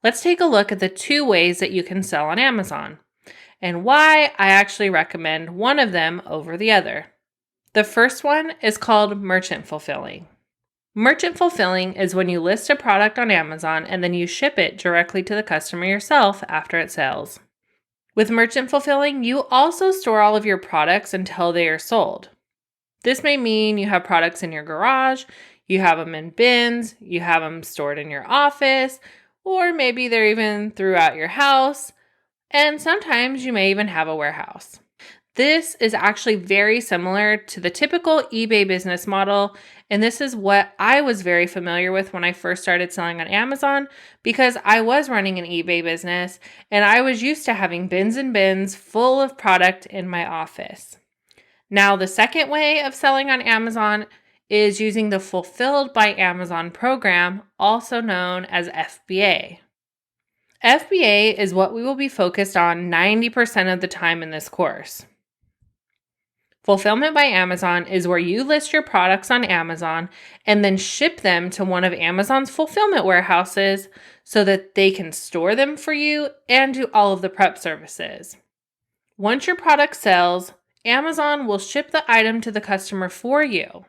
Let's take a look at the 2 ways that you can sell on Amazon and why I actually recommend one of them over the other. The first one is called merchant fulfilling. Merchant fulfilling is when you list a product on Amazon and then you ship it directly to the customer yourself after it sells. With merchant fulfilling, you also store all of your products until they are sold. This may mean you have products in your garage, you have them in bins, you have them stored in your office, or maybe they're even throughout your house, and sometimes you may even have a warehouse. This is actually very similar to the typical eBay business model, and this is what I was very familiar with when I first started selling on Amazon because I was running an eBay business and I was used to having bins and bins full of product in my office. Now, the second way of selling on Amazon is using the Fulfilled by Amazon program, also known as FBA. FBA is what we will be focused on 90% of the time in this course. Fulfillment by Amazon is where you list your products on Amazon and then ship them to one of Amazon's fulfillment warehouses so that they can store them for you and do all of the prep services. Once your product sells, Amazon will ship the item to the customer for you.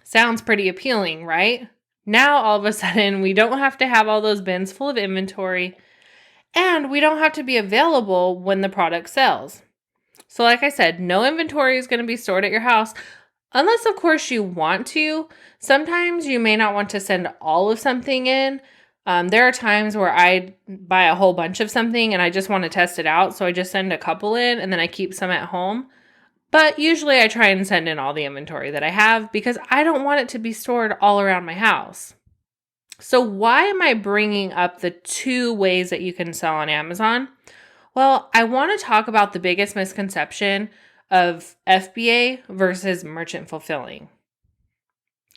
Sounds pretty appealing, right? Now, all of a sudden, we don't have to have all those bins full of inventory, and we don't have to be available when the product sells. So like I said, no inventory is going to be stored at your house, unless, of course, you want to. Sometimes you may not want to send all of something in. There are times where I buy a whole bunch of something and I just want to test it out, so I just send a couple in and then I keep some at home. But usually I try and send in all the inventory that I have because I don't want it to be stored all around my house. So why am I bringing up the 2 ways that you can sell on Amazon? Well, I want to talk about the biggest misconception of FBA versus merchant fulfilling.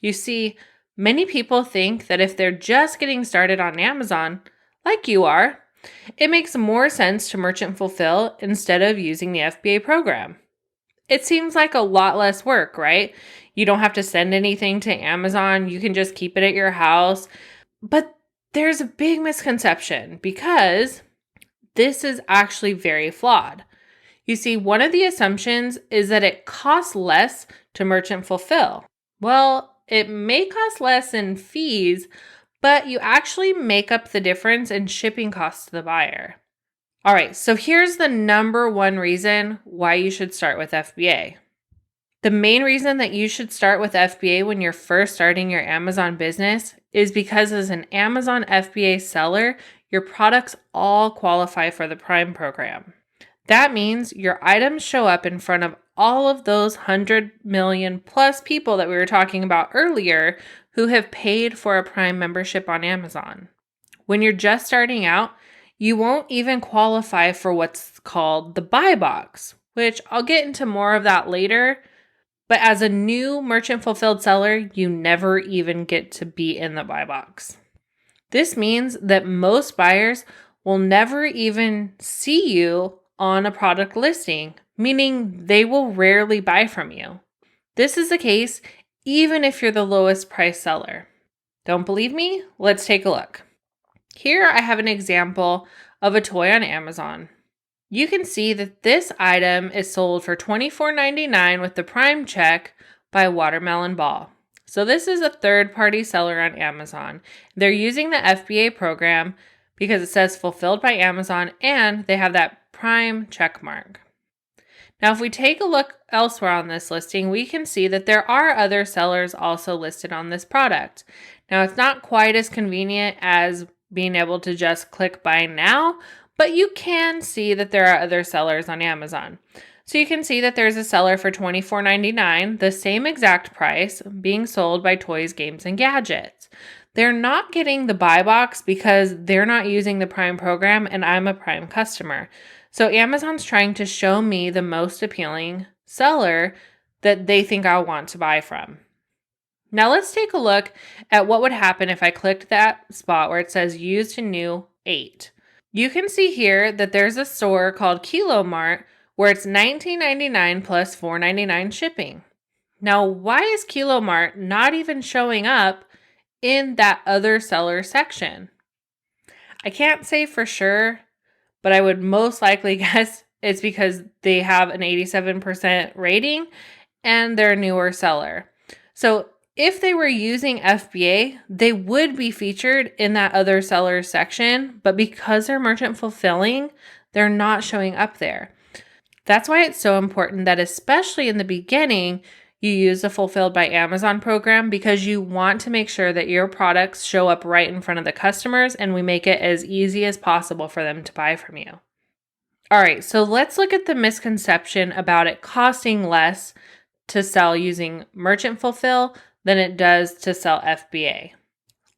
You see, many people think that if they're just getting started on Amazon, like you are, it makes more sense to merchant fulfill instead of using the FBA program. It seems like a lot less work, right? You don't have to send anything to Amazon. You can just keep it at your house. But there's a big misconception because this is actually very flawed. You see, one of the assumptions is that it costs less to merchant fulfill. Well, it may cost less in fees, but you actually make up the difference in shipping costs to the buyer. All right, so here's the number 1 reason why you should start with FBA. The main reason that you should start with FBA when you're first starting your Amazon business is because as an Amazon FBA seller, your products all qualify for the Prime program. That means your items show up in front of all of those 100 million plus people that we were talking about earlier who have paid for a Prime membership on Amazon. When you're just starting out, you won't even qualify for what's called the buy box, which I'll get into more of that later. But as a new merchant fulfilled seller, you never even get to be in the buy box. This means that most buyers will never even see you on a product listing, meaning they will rarely buy from you. This is the case even if you're the lowest price seller. Don't believe me? Let's take a look. Here I have an example of a toy on Amazon. You can see that this item is sold for $24.99 with the Prime check by Watermelon Ball. So this is a third-party seller on Amazon. They're using the FBA program because it says fulfilled by Amazon and they have that Prime check mark. Now, if we take a look elsewhere on this listing, we can see that there are other sellers also listed on this product. Now, it's not quite as convenient as being able to just click buy now, but you can see that there are other sellers on Amazon. So you can see that there's a seller for $24.99, the same exact price, being sold by Toys, Games, and Gadgets. They're not getting the buy box because they're not using the Prime program and I'm a Prime customer. So Amazon's trying to show me the most appealing seller that they think I'll want to buy from. Now let's take a look at what would happen if I clicked that spot where it says used to new 8. You can see here that there's a store called Kilo Mart where it's $19.99 plus $4.99 shipping. Now, why is Kilo Mart not even showing up in that other seller section? I can't say for sure, but I would most likely guess it's because they have an 87% rating and they're a newer seller. So if they were using FBA, they would be featured in that other sellers section, but because they're merchant fulfilling, they're not showing up there. That's why it's so important that, especially in the beginning, you use the Fulfilled by Amazon program, because you want to make sure that your products show up right in front of the customers and we make it as easy as possible for them to buy from you. All right, so let's look at the misconception about it costing less to sell using Merchant Fulfill than it does to sell FBA.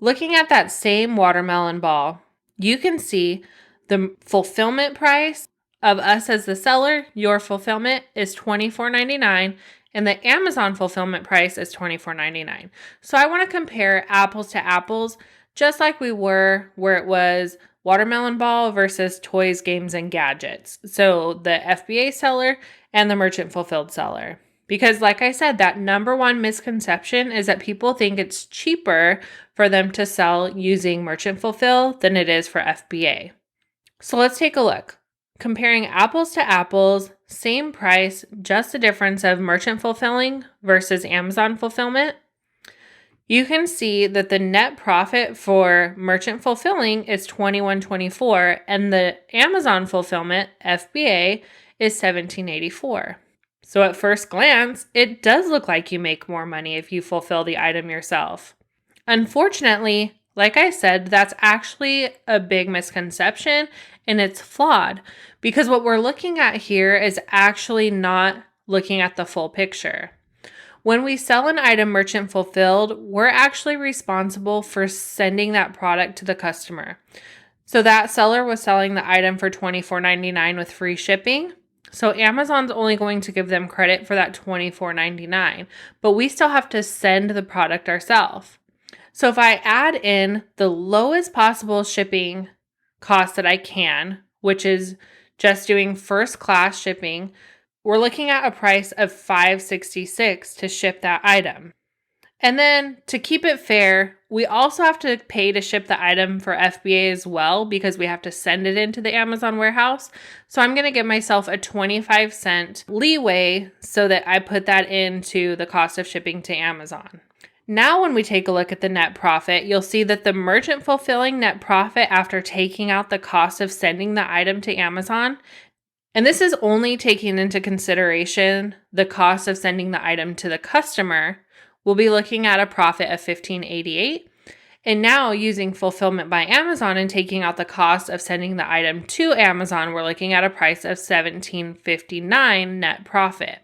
Looking at that same watermelon ball, you can see the fulfillment price of us as the seller, your fulfillment is $24.99, and the Amazon fulfillment price is $24.99. So I want to compare apples to apples, just like we were where it was watermelon ball versus toys, games, and gadgets. So the FBA seller and the merchant fulfilled seller. Because like I said, that number one misconception is that people think it's cheaper for them to sell using merchant fulfill than it is for FBA. So let's take a look. Comparing apples to apples, same price, just the difference of merchant fulfilling versus Amazon fulfillment. You can see that the net profit for merchant fulfilling is $21.24 and the Amazon fulfillment, FBA, is $17.84. So at first glance, it does look like you make more money if you fulfill the item yourself. Unfortunately, like I said, that's actually a big misconception and it's flawed, because what we're looking at here is actually not looking at the full picture. When we sell an item merchant fulfilled, we're actually responsible for sending that product to the customer. So that seller was selling the item for $24.99 with free shipping. So Amazon's only going to give them credit for that $24.99, but we still have to send the product ourselves. So if I add in the lowest possible shipping cost that I can, which is just doing first class shipping, we're looking at a price of $5.66 to ship that item. And then to keep it fair, we also have to pay to ship the item for FBA as well, because we have to send it into the Amazon warehouse. So I'm going to give myself a 25-cent leeway so that I put that into the cost of shipping to Amazon. Now, when we take a look at the net profit, you'll see that the merchant fulfilling net profit after taking out the cost of sending the item to Amazon, and this is only taking into consideration the cost of sending the item to the customer, we'll be looking at a profit of $15.88. And now using Fulfillment by Amazon and taking out the cost of sending the item to Amazon, we're looking at a price of $17.59 net profit.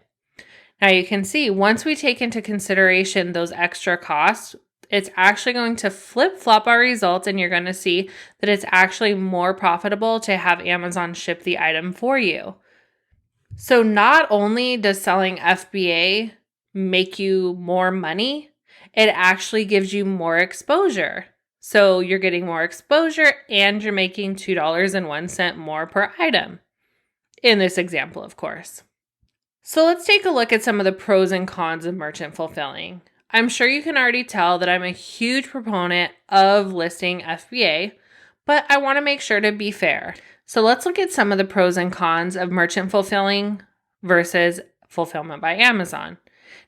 Now you can see once we take into consideration those extra costs, it's actually going to flip-flop our results, and you're going to see that it's actually more profitable to have Amazon ship the item for you. So not only does selling FBA make you more money, it actually gives you more exposure. So you're getting more exposure and you're making $2.01 more per item. In this example, of course. So let's take a look at some of the pros and cons of merchant fulfilling. I'm sure you can already tell that I'm a huge proponent of listing FBA, but I want to make sure to be fair. So let's look at some of the pros and cons of merchant fulfilling versus Fulfillment by Amazon.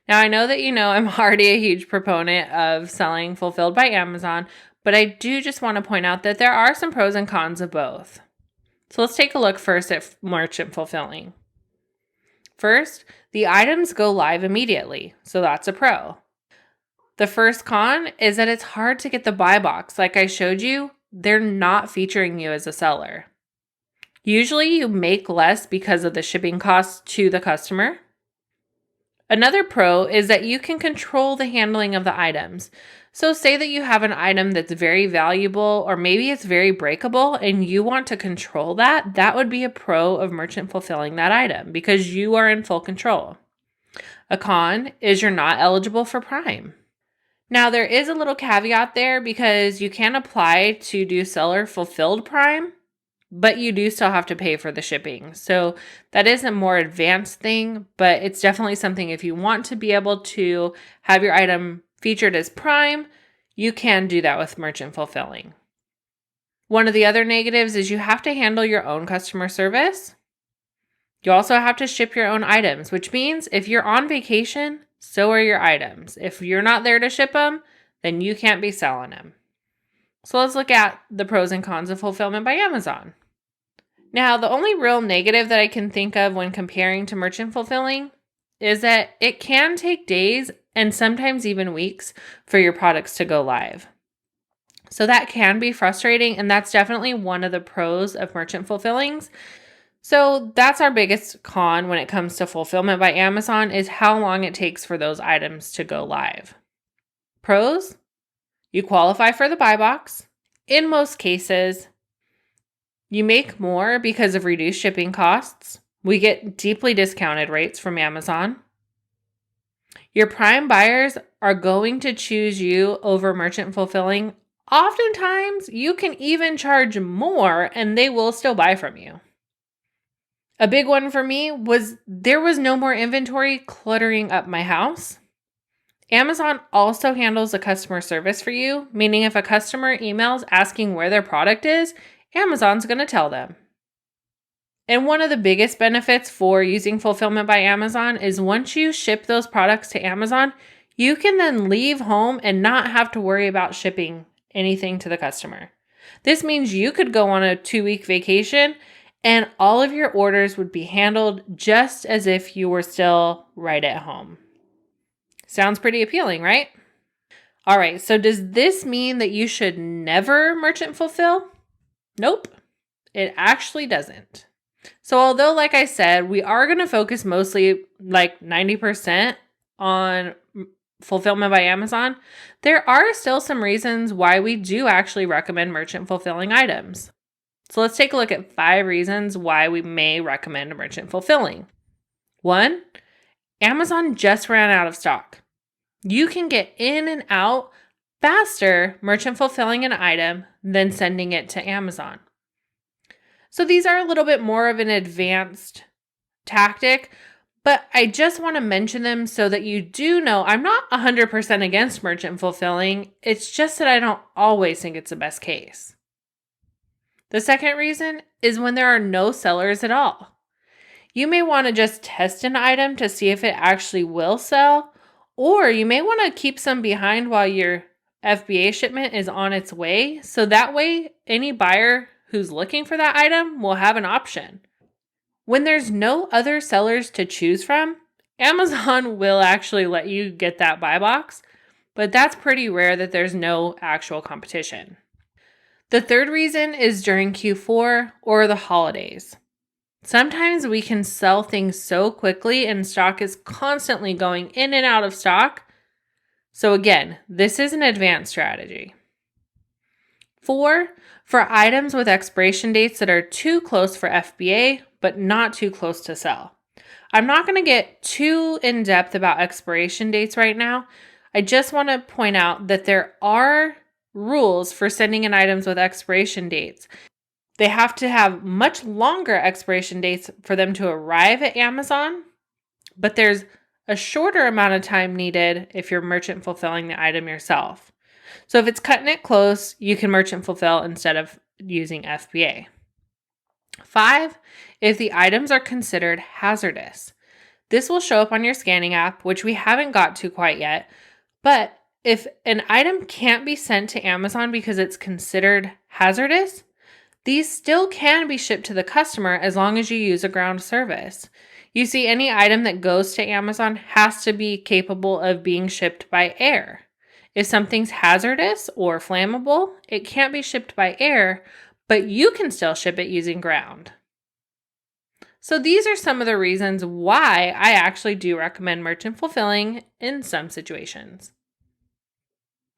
Now, I know that I'm already a huge proponent of selling Fulfilled by Amazon, but I do just want to point out that there are some pros and cons of both. So let's take a look first at merchant fulfilling. First, the items go live immediately, so that's a pro. The first con is that it's hard to get the buy box. Like I showed you, they're not featuring you as a seller. Usually you make less because of the shipping costs to the customer. Another pro is that you can control the handling of the items. So say that you have an item that's very valuable, or maybe it's very breakable and you want to control that, that would be a pro of merchant fulfilling that item because you are in full control. A con is you're not eligible for Prime. Now there is a little caveat there because you can apply to do seller fulfilled Prime, but you do still have to pay for the shipping. So that is a more advanced thing, but it's definitely something if you want to be able to have your item featured as Prime, you can do that with merchant fulfilling. One of the other negatives is you have to handle your own customer service. You also have to ship your own items, which means if you're on vacation, so are your items. If you're not there to ship them, then you can't be selling them. So let's look at the pros and cons of fulfillment by Amazon. Now, the only real negative that I can think of when comparing to merchant fulfilling is that it can take days and sometimes even weeks for your products to go live. So that can be frustrating, and that's definitely one of the pros of merchant fulfillings. So that's our biggest con when it comes to fulfillment by Amazon is how long it takes for those items to go live. Pros, you qualify for the buy box. In most cases, you make more because of reduced shipping costs. We get deeply discounted rates from Amazon. Your prime buyers are going to choose you over merchant fulfilling. Oftentimes, you can even charge more and they will still buy from you. A big one for me was there was no more inventory cluttering up my house. Amazon also handles the customer service for you, meaning if a customer emails asking where their product is, Amazon's going to tell them. And one of the biggest benefits for using fulfillment by Amazon is once you ship those products to Amazon, you can then leave home and not have to worry about shipping anything to the customer. This means you could go on a 2-week vacation and all of your orders would be handled just as if you were still right at home. Sounds pretty appealing, right? All right, so does this mean that you should never merchant fulfill? Nope, it actually doesn't. So although, like I said, we are going to focus mostly like 90% on fulfillment by Amazon, there are still some reasons why we do actually recommend merchant fulfilling items. So let's take a look at 5 reasons why we may recommend merchant fulfilling. 1, Amazon just ran out of stock. You can get in and out faster merchant fulfilling an item than sending it to Amazon. So these are a little bit more of an advanced tactic, but I just want to mention them so that you do know I'm not 100% against merchant fulfilling. It's just that I don't always think it's the best case. The second reason is when there are no sellers at all. You may want to just test an item to see if it actually will sell, or you may want to keep some behind while your FBA shipment is on its way, so that way any buyer who's looking for that item will have an option. When there's no other sellers to choose from, Amazon will actually let you get that buy box, but that's pretty rare that there's no actual competition. The third reason is during Q4 or the holidays. Sometimes we can sell things so quickly and stock is constantly going in and out of stock. So again, this is an advanced strategy. 4, for items with expiration dates that are too close for FBA, but not too close to sell. I'm not going to get too in-depth about expiration dates right now. I just want to point out that there are rules for sending in items with expiration dates. They have to have much longer expiration dates for them to arrive at Amazon, but there's a shorter amount of time needed if you're merchant fulfilling the item yourself. So if it's cutting it close, you can merchant fulfill instead of using FBA. 5, if the items are considered hazardous. This will show up on your scanning app, which we haven't got to quite yet, but if an item can't be sent to Amazon because it's considered hazardous, these still can be shipped to the customer as long as you use a ground service. You see, any item that goes to Amazon has to be capable of being shipped by air. If something's hazardous or flammable, it can't be shipped by air, but you can still ship it using ground. So these are some of the reasons why I actually do recommend merchant fulfilling in some situations.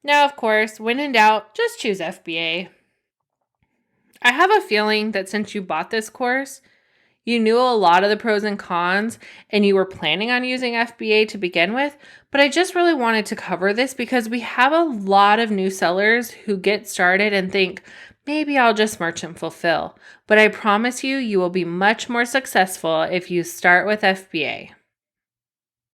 Now, of course, when in doubt, just choose FBA. I have a feeling that since you bought this course, you knew a lot of the pros and cons and you were planning on using FBA to begin with, but I just really wanted to cover this because we have a lot of new sellers who get started and think, maybe I'll just merchant fulfill. But I promise you, you will be much more successful if you start with FBA.